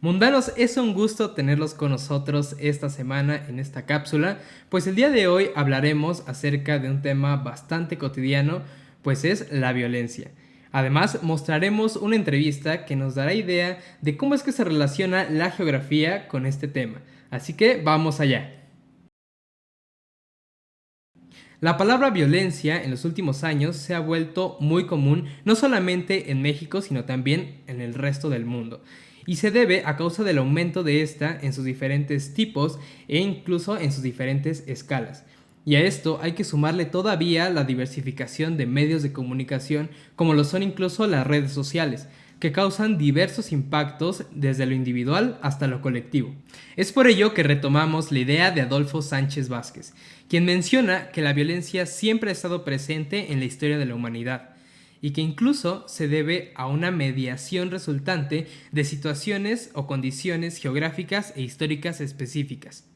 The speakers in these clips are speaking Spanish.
Mundanos, es un gusto tenerlos con nosotros esta semana en esta cápsula, pues el día de hoy hablaremos acerca de un tema bastante cotidiano, pues es la violencia. Además, mostraremos una entrevista que nos dará idea de cómo es que se relaciona la geografía con este tema. Así que vamos allá. La palabra violencia en los últimos años se ha vuelto muy común no solamente en México, sino también en el resto del mundo, y se debe a causa del aumento de esta en sus diferentes tipos e incluso en sus diferentes escalas. Y a esto hay que sumarle todavía la diversificación de medios de comunicación, como lo son incluso las redes sociales, que causan diversos impactos desde lo individual hasta lo colectivo. Es por ello que retomamos la idea de Adolfo Sánchez Vázquez, quien menciona que la violencia siempre ha estado presente en la historia de la humanidad y que incluso se debe a una mediación resultante de situaciones o condiciones geográficas e históricas específicas.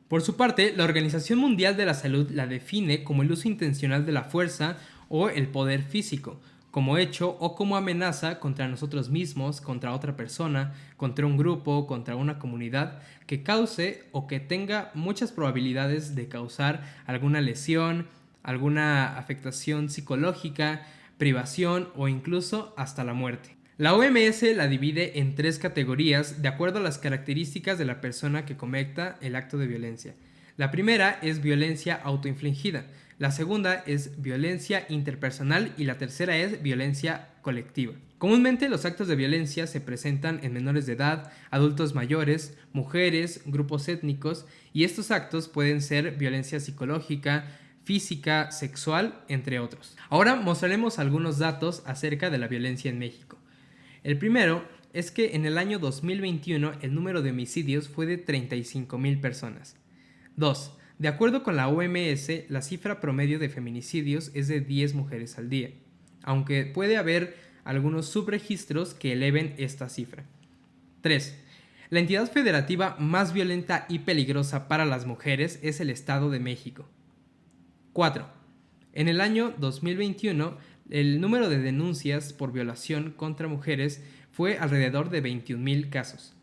Por su parte, la Organización Mundial de la Salud la define como el uso intencional de la fuerza o el poder físico, como hecho o como amenaza contra nosotros mismos, contra otra persona, contra un grupo, contra una comunidad, que cause o que tenga muchas probabilidades de causar alguna lesión, alguna afectación psicológica, privación o incluso hasta la muerte. La OMS la divide en tres categorías de acuerdo a las características de la persona que cometa el acto de violencia. La primera es violencia autoinfligida, la segunda es violencia interpersonal y la tercera es violencia colectiva. Comúnmente los actos de violencia se presentan en menores de edad, adultos mayores, mujeres, grupos étnicos, y estos actos pueden ser violencia psicológica, física, sexual, entre otros. Ahora mostraremos algunos datos acerca de la violencia en México. El primero es que en el año 2021 el número de homicidios fue de 35,000 personas. 2. De acuerdo con la OMS, la cifra promedio de feminicidios es de 10 mujeres al día, aunque puede haber algunos subregistros que eleven esta cifra. 3. La entidad federativa más violenta y peligrosa para las mujeres es el Estado de México. 4. En el año 2021, el número de denuncias por violación contra mujeres fue alrededor de 21,000 casos.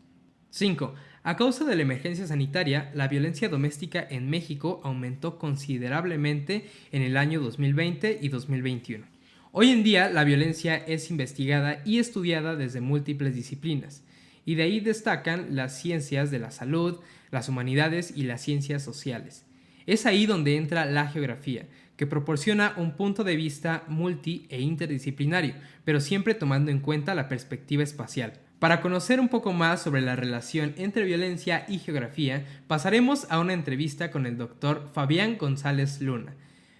5. A causa de la emergencia sanitaria, la violencia doméstica en México aumentó considerablemente en el año 2020 y 2021. Hoy en día, la violencia es investigada y estudiada desde múltiples disciplinas, y de ahí destacan las ciencias de la salud, las humanidades y las ciencias sociales. Es ahí donde entra la geografía, que proporciona un punto de vista multi e interdisciplinario, pero siempre tomando en cuenta la perspectiva espacial. Para conocer un poco más sobre la relación entre violencia y geografía, pasaremos a una entrevista con el doctor Fabián González Luna,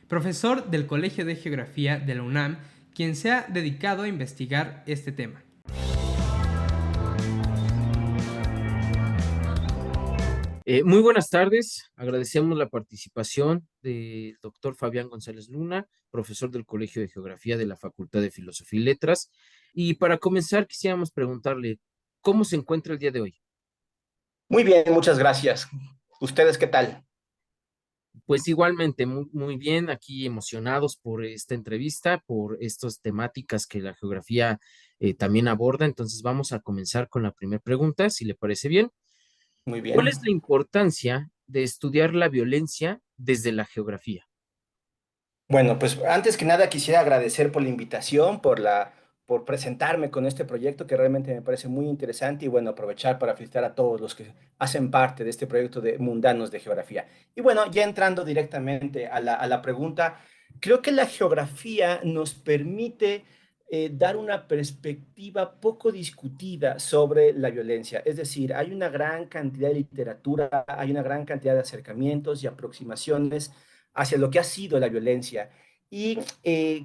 profesor del Colegio de Geografía de la UNAM, quien se ha dedicado a investigar este tema. Muy buenas tardes, agradecemos la participación del doctor Fabián González Luna, profesor del Colegio de Geografía de la Facultad de Filosofía y Letras. Y para comenzar, quisiéramos preguntarle, ¿cómo se encuentra el día de hoy? Muy bien, muchas gracias. ¿Ustedes qué tal? Pues igualmente, muy bien, aquí emocionados por esta entrevista, por estas temáticas que la geografía también aborda. Entonces vamos a comenzar con la primera pregunta, si le parece bien. Muy ¿Cuál es bien. la importancia de estudiar la violencia desde la geografía? Bueno, pues antes que nada quisiera agradecer por la invitación, por presentarme con este proyecto que realmente me parece muy interesante y bueno, aprovechar para felicitar a todos los que hacen parte de este proyecto de Mundanos de Geografía. Y bueno, ya entrando directamente a la pregunta, creo que la geografía nos permite dar una perspectiva poco discutida sobre la violencia. Es decir, hay una gran cantidad de literatura, hay una gran cantidad de acercamientos y aproximaciones hacia lo que ha sido la violencia. Y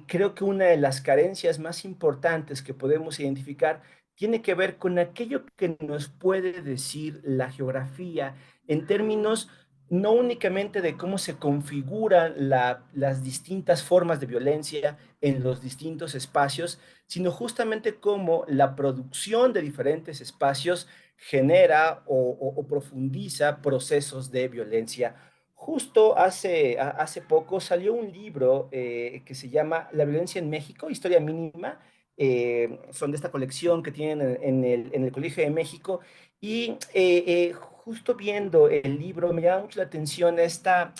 creo que una de las carencias más importantes que podemos identificar tiene que ver con aquello que nos puede decir la geografía en términos no únicamente de cómo se configuran las distintas formas de violencia en los distintos espacios, sino justamente cómo la producción de diferentes espacios genera o profundiza procesos de violencia. Justo hace poco salió un libro que se llama La violencia en México, Historia Mínima. Son de esta colección que tienen en el Colegio de México Y justo viendo el libro, me llama mucho la atención esta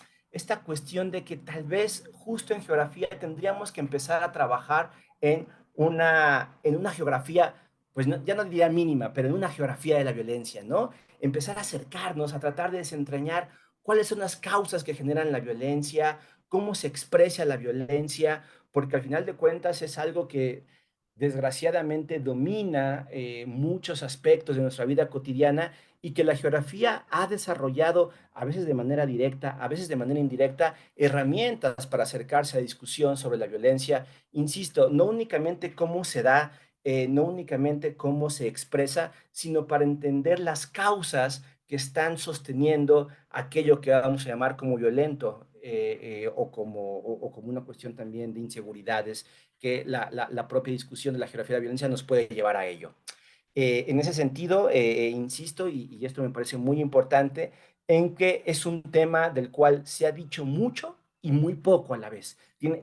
cuestión de que tal vez justo en geografía tendríamos que empezar a trabajar en en una geografía, pues ya no diría mínima, pero en una geografía de la violencia, ¿no? Empezar a acercarnos, a tratar de desentrañar cuáles son las causas que generan la violencia, cómo se expresa la violencia, porque al final de cuentas es algo que desgraciadamente domina muchos aspectos de nuestra vida cotidiana y que la geografía ha desarrollado, a veces de manera directa, a veces de manera indirecta, herramientas para acercarse a discusión sobre la violencia. Insisto, no únicamente cómo se da, no únicamente cómo se expresa, sino para entender las causas que están sosteniendo aquello que vamos a llamar como violento o como una cuestión también de inseguridades que la propia discusión de la geografía de la violencia nos puede llevar a ello. En ese sentido, insisto, y esto me parece muy importante, en que es un tema del cual se ha dicho mucho y muy poco a la vez.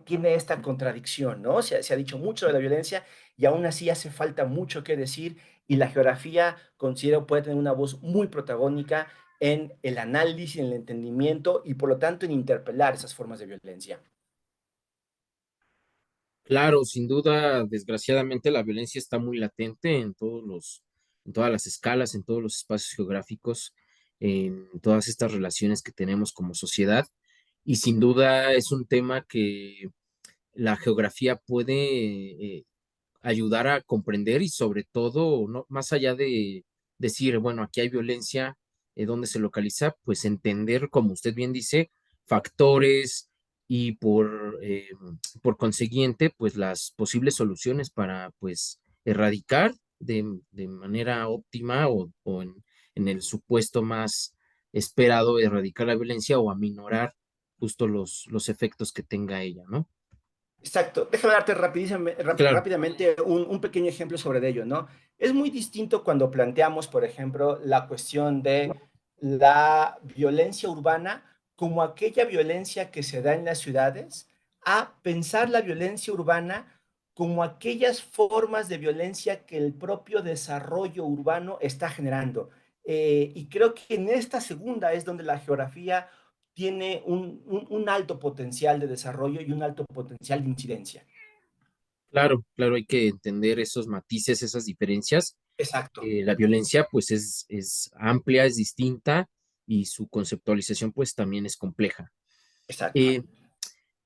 Tiene esta contradicción, ¿no? Se ha dicho mucho de la violencia y aún así hace falta mucho que decir y la geografía, considero, puede tener una voz muy protagónica en el análisis, en el entendimiento y por lo tanto en interpelar esas formas de violencia. Claro, sin duda, desgraciadamente la violencia está muy latente en en todas las escalas, en todos los espacios geográficos, en todas estas relaciones que tenemos como sociedad. Y sin duda es un tema que la geografía puede ayudar a comprender y sobre todo, no, más allá de decir, bueno, aquí hay violencia, ¿dónde se localiza? Pues entender, como usted bien dice, factores y por consiguiente, pues las posibles soluciones para, pues, erradicar de manera óptima o en el supuesto más esperado, erradicar la violencia o aminorar justo los efectos que tenga ella, ¿no? Exacto. Déjame darte Claro, rápidamente un pequeño ejemplo sobre ello, ¿no? Es muy distinto cuando planteamos, por ejemplo, la cuestión de la violencia urbana como aquella violencia que se da en las ciudades, a pensar la violencia urbana como aquellas formas de violencia que el propio desarrollo urbano está generando. Y creo que en esta segunda es donde la geografía tiene un alto potencial de desarrollo y un alto potencial de incidencia. claro, claro, hay que entender esos matices, esas diferencias. Exacto, La violencia pues es amplia, es distinta y su conceptualización pues también es compleja. exacto. Eh,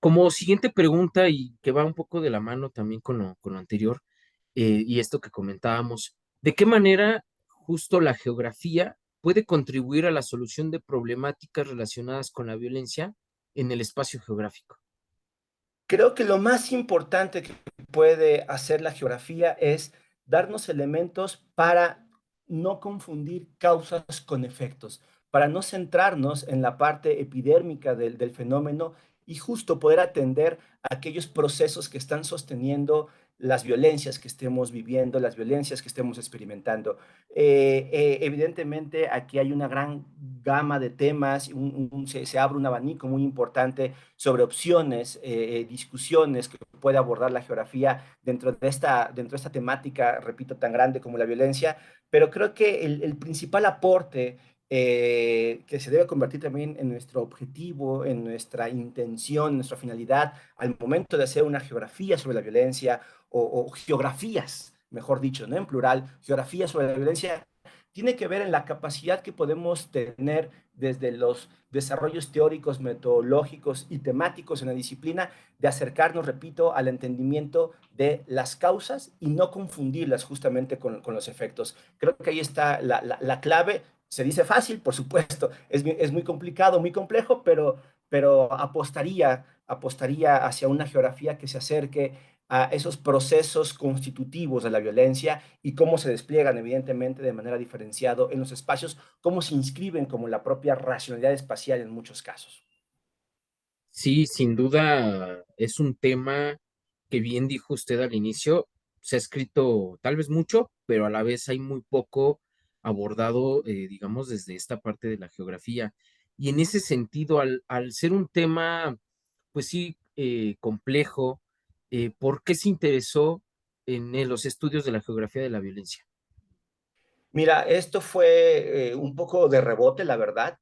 Como siguiente pregunta y que va un poco de la mano también con lo anterior y esto que comentábamos, ¿de qué manera justo la geografía puede contribuir a la solución de problemáticas relacionadas con la violencia en el espacio geográfico? Creo que lo más importante que puede hacer la geografía es darnos elementos para no confundir causas con efectos, para no centrarnos en la parte epidérmica del fenómeno y justo poder atender aquellos procesos que están sosteniendo las violencias que estemos viviendo, las violencias que estemos experimentando. Evidentemente, aquí hay una gran gama de temas, se abre un abanico muy importante sobre opciones, discusiones que puede abordar la geografía dentro de esta temática, repito, tan grande como la violencia, pero creo que el principal aporte que se debe convertir también en nuestro objetivo, en nuestra intención, en nuestra finalidad, al momento de hacer una geografía sobre la violencia o geografías, mejor dicho, ¿no? En plural, geografías sobre la violencia, tiene que ver en la capacidad que podemos tener desde los desarrollos teóricos, metodológicos y temáticos en la disciplina de acercarnos, repito, al entendimiento de las causas y no confundirlas justamente con los efectos. Creo que ahí está la clave. Se dice fácil, por supuesto, es muy complicado, muy complejo, pero apostaría hacia una geografía que se acerque a esos procesos constitutivos de la violencia y cómo se despliegan, evidentemente, de manera diferenciada en los espacios, cómo se inscriben como la propia racionalidad espacial en muchos casos. Sí, sin duda es un tema que bien dijo usted al inicio, se ha escrito tal vez mucho, pero a la vez hay muy poco abordado, digamos, desde esta parte de la geografía. Y en ese sentido, al ser un tema, pues sí, complejo, ¿por qué se interesó en los estudios de la geografía de la violencia? Mira, esto fue un poco de rebote, la verdad.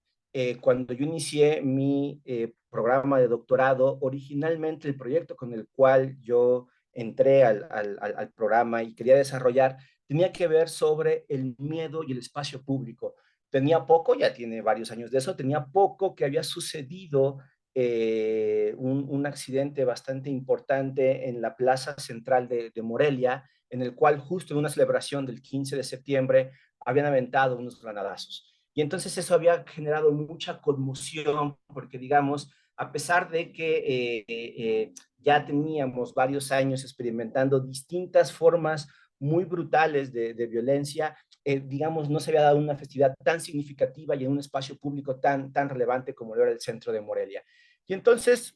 Cuando yo inicié mi programa de doctorado, originalmente el proyecto con el cual yo entré al programa y quería desarrollar tenía que ver sobre el miedo y el espacio público. Tenía poco, ya tiene varios años de eso, tenía poco que había sucedido un accidente bastante importante en la plaza central de Morelia, en el cual justo en una celebración del 15 de septiembre habían aventado unos granadazos. Y entonces eso había generado mucha conmoción, porque digamos, a pesar de que ya teníamos varios años experimentando distintas formas muy brutales de violencia, digamos, no se había dado una festividad tan significativa y en un espacio público tan relevante como lo era el centro de Morelia. Y entonces,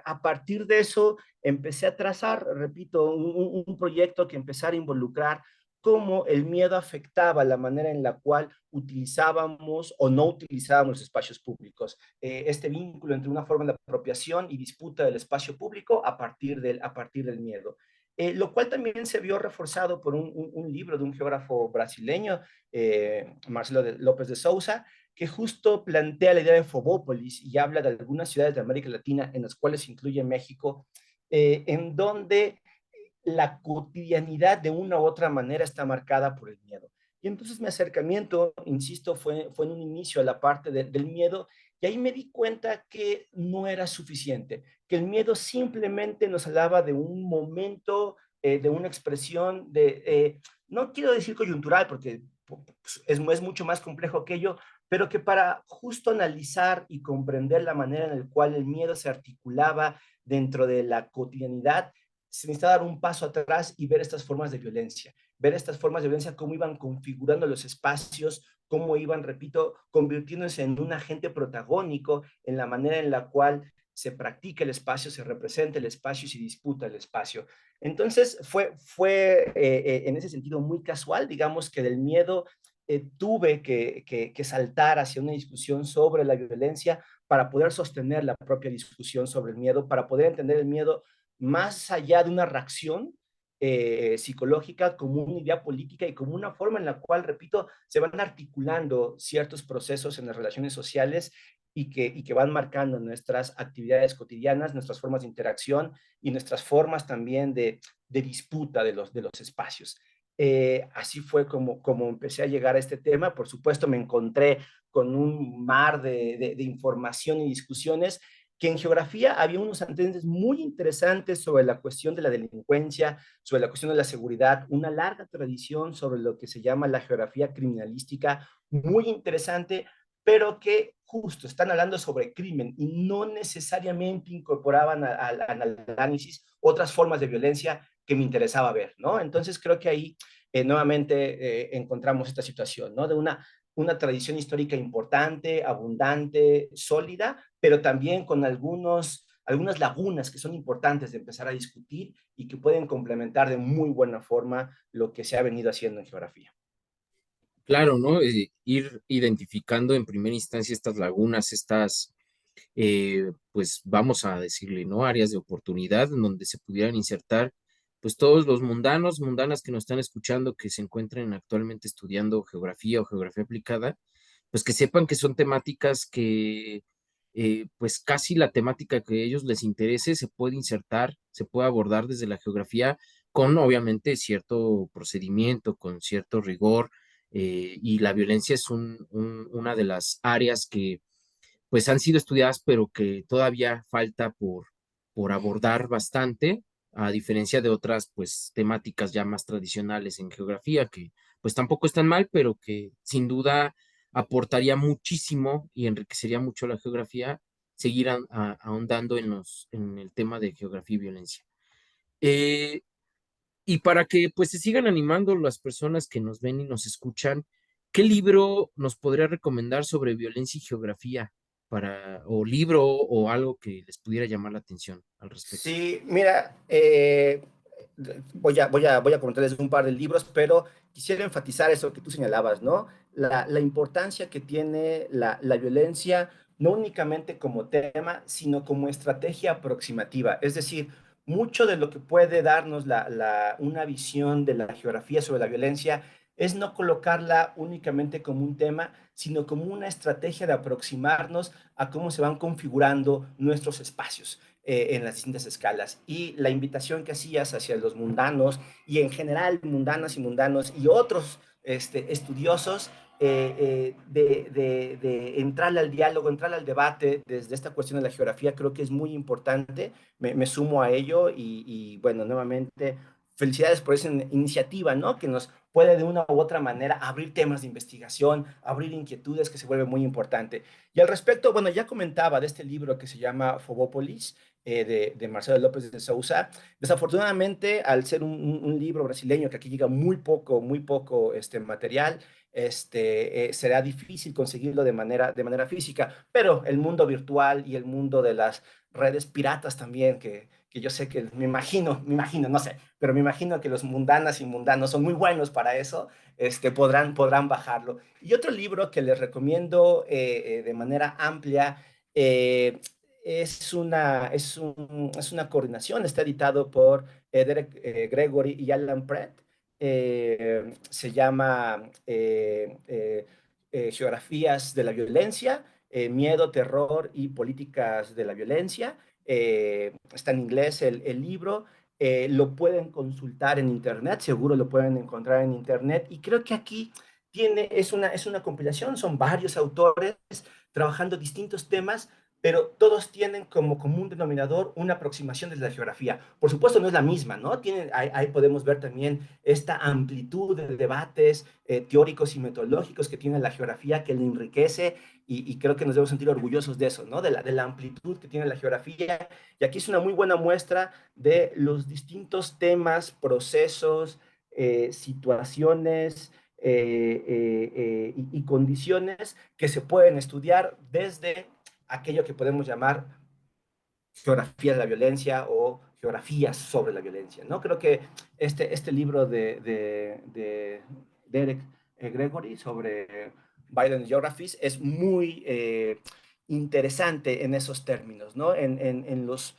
a partir de eso, empecé a trazar, repito, un proyecto que empezara a involucrar cómo el miedo afectaba la manera en la cual utilizábamos o no utilizábamos los espacios públicos. Este vínculo entre una forma de apropiación y disputa del espacio público a partir del miedo. Lo cual también se vio reforzado por un libro de un geógrafo brasileño, Marcelo López de Sousa, que justo plantea la idea de Fobópolis y habla de algunas ciudades de América Latina, en las cuales se incluye México, en donde la cotidianidad de una u otra manera está marcada por el miedo. Y entonces mi acercamiento, insisto, fue en un inicio a la parte del miedo y ahí me di cuenta que no era suficiente, que el miedo simplemente nos hablaba de un momento, de una expresión no quiero decir coyuntural porque es mucho más complejo que ello, pero que para justo analizar y comprender la manera en la cual el miedo se articulaba dentro de la cotidianidad, se necesita dar un paso atrás y ver estas formas de violencia, ver estas formas de violencia, cómo iban configurando los espacios, cómo iban, repito, convirtiéndose en un agente protagónico en la manera en la cual se practica el espacio, se representa el espacio y se disputa el espacio. Entonces, fue en ese sentido muy casual, digamos que del miedo tuve que saltar hacia una discusión sobre la violencia para poder sostener la propia discusión sobre el miedo, para poder entender el miedo más allá de una reacción psicológica, como una idea política y como una forma en la cual, repito, se van articulando ciertos procesos en las relaciones sociales y que van marcando nuestras actividades cotidianas, nuestras formas de interacción y nuestras formas también de disputa de los espacios. Así fue como empecé a llegar a este tema. Por supuesto, me encontré con un mar de información y discusiones que en geografía había unos antecedentes muy interesantes sobre la cuestión de la delincuencia, sobre la cuestión de la seguridad, una larga tradición sobre lo que se llama la geografía criminalística, muy interesante, pero que justo están hablando sobre crimen y no necesariamente incorporaban al análisis otras formas de violencia que me interesaba ver, ¿no? Entonces creo que ahí nuevamente encontramos esta situación, ¿no? De una tradición histórica importante, abundante, sólida, pero también con algunas lagunas que son importantes de empezar a discutir y que pueden complementar de muy buena forma lo que se ha venido haciendo en geografía. Claro, ¿no? Ir identificando en primera instancia estas lagunas, pues vamos a decirle, ¿no? Áreas de oportunidad en donde se pudieran insertar, pues todos los mundanos, mundanas que nos están escuchando, que se encuentren actualmente estudiando geografía o geografía aplicada, pues que sepan que son temáticas que, pues casi la temática que a ellos les interese se puede insertar, se puede abordar desde la geografía con obviamente cierto procedimiento, con cierto rigor, y la violencia es una de las áreas que pues han sido estudiadas, pero que todavía falta por abordar bastante, a diferencia de otras pues temáticas ya más tradicionales en geografía, que pues tampoco están mal, pero que sin duda aportaría muchísimo y enriquecería mucho la geografía, seguir ahondando en el tema de geografía y violencia. Eh, y para que pues se sigan animando las personas que nos ven y nos escuchan, ¿qué libro nos podría recomendar sobre violencia y geografía o libro o algo que les pudiera llamar la atención al respecto? Sí, mira, voy a comentarles un par de libros, pero quisiera enfatizar eso que tú señalabas, ¿no? La importancia que tiene la violencia, no únicamente como tema, sino como estrategia aproximativa. Es decir, mucho de lo que puede darnos una visión de la geografía sobre la violencia es no colocarla únicamente como un tema, sino como una estrategia de aproximarnos a cómo se van configurando nuestros espacios en las distintas escalas. Y la invitación que hacías hacia los mundanos y en general mundanas y mundanos y otros estudiosos de entrar al diálogo, entrar al debate desde esta cuestión de la geografía, creo que es muy importante. Me sumo a ello y bueno, nuevamente, felicidades por esa iniciativa, ¿no? Que nos puede de una u otra manera abrir temas de investigación, abrir inquietudes que se vuelve muy importante. Y al respecto, bueno, ya comentaba de este libro que se llama Fobópolis, de Marcelo López de Sousa. Desafortunadamente, al ser un libro brasileño que aquí llega muy poco material, será difícil conseguirlo de manera física, pero el mundo virtual y el mundo de las redes piratas también, que yo sé que me imagino, no sé, pero me imagino que los mundanas y mundanos son muy buenos para eso, podrán bajarlo. Y otro libro que les recomiendo de manera amplia, es una coordinación, está editado por Derek Gregory y Alan Pratt. Se llama Geografías de la Violencia, Miedo, Terror y Políticas de la Violencia. Está en inglés el libro. Lo pueden consultar en internet, seguro lo pueden encontrar en internet. Y creo que aquí es una compilación, son varios autores trabajando distintos temas, pero todos tienen como común denominador una aproximación desde la geografía. Por supuesto, no es la misma, ¿no? Ahí podemos ver también esta amplitud de debates teóricos y metodológicos que tiene la geografía, que le enriquece, y creo que nos debemos sentir orgullosos de eso, ¿no? De la amplitud que tiene la geografía. Y aquí es una muy buena muestra de los distintos temas, procesos, situaciones y condiciones que se pueden estudiar desde aquello que podemos llamar geografía de la violencia o geografías sobre la violencia, ¿no? Creo que este libro de Derek Gregory sobre Violent Geographies es muy interesante en esos términos, ¿no? En los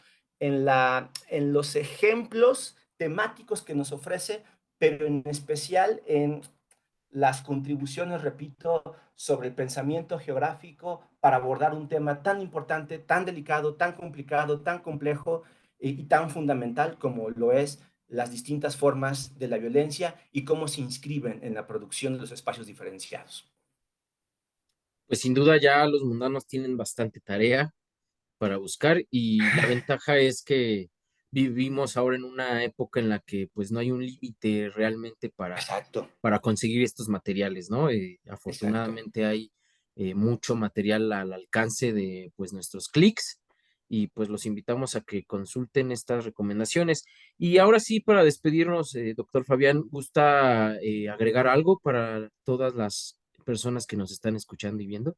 ejemplos temáticos que nos ofrece, pero en especial en las contribuciones, repito, sobre el pensamiento geográfico para abordar un tema tan importante, tan delicado, tan complicado, tan complejo y tan fundamental como lo es las distintas formas de la violencia y cómo se inscriben en la producción de los espacios diferenciados. Pues sin duda ya los mundanos tienen bastante tarea para buscar y la ventaja es que vivimos ahora en una época en la que pues no hay un límite realmente Exacto, para conseguir estos materiales, ¿no? exacto. Afortunadamente hay mucho material al alcance de pues nuestros clics y pues los invitamos a que consulten estas recomendaciones. Y ahora sí, para despedirnos, doctor Fabián, ¿gusta agregar algo para todas las personas que nos están escuchando y viendo?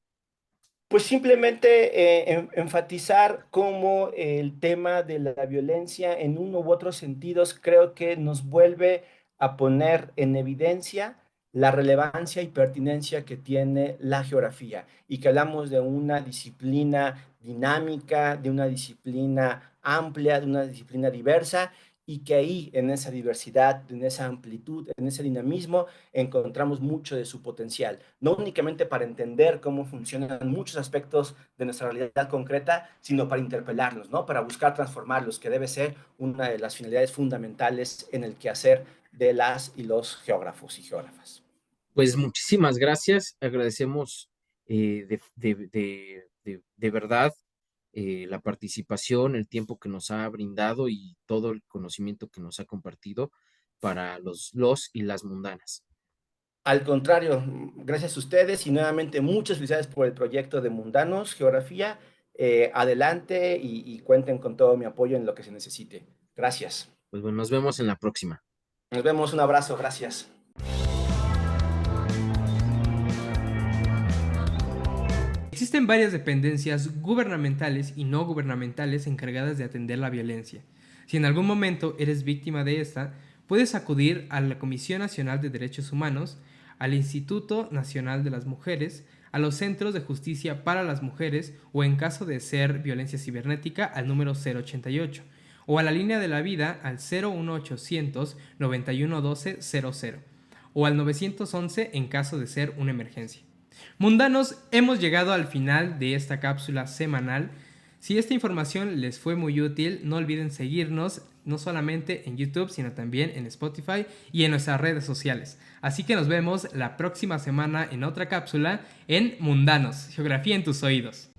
Pues simplemente enfatizar cómo el tema de la violencia en uno u otros sentidos creo que nos vuelve a poner en evidencia la relevancia y pertinencia que tiene la geografía y que hablamos de una disciplina dinámica, de una disciplina amplia, de una disciplina diversa y que ahí en esa diversidad, en esa amplitud, en ese dinamismo, encontramos mucho de su potencial, no únicamente para entender cómo funcionan muchos aspectos de nuestra realidad concreta, sino para interpelarlos, ¿no? Para buscar transformarlos, que debe ser una de las finalidades fundamentales en el quehacer de las y los geógrafos y geógrafas. Pues muchísimas gracias, agradecemos de verdad la participación, el tiempo que nos ha brindado y todo el conocimiento que nos ha compartido para los y las mundanas. Al contrario, gracias a ustedes y nuevamente muchas felicidades por el proyecto de Mundanos, Geografía. Adelante y cuenten con todo mi apoyo en lo que se necesite. Gracias. Pues bueno, nos vemos en la próxima. Nos vemos, un abrazo, gracias. Existen varias dependencias gubernamentales y no gubernamentales encargadas de atender la violencia. Si en algún momento eres víctima de esta, puedes acudir a la Comisión Nacional de Derechos Humanos, al Instituto Nacional de las Mujeres, a los Centros de Justicia para las Mujeres o en caso de ser violencia cibernética al número 088 o a la línea de la vida al 01800 9112 00 o al 911 en caso de ser una emergencia. Mundanos, hemos llegado al final de esta cápsula semanal. Si esta información les fue muy útil, no olviden seguirnos no solamente en YouTube, sino también en Spotify y en nuestras redes sociales. Así que nos vemos la próxima semana en otra cápsula en Mundanos, Geografía en tus oídos.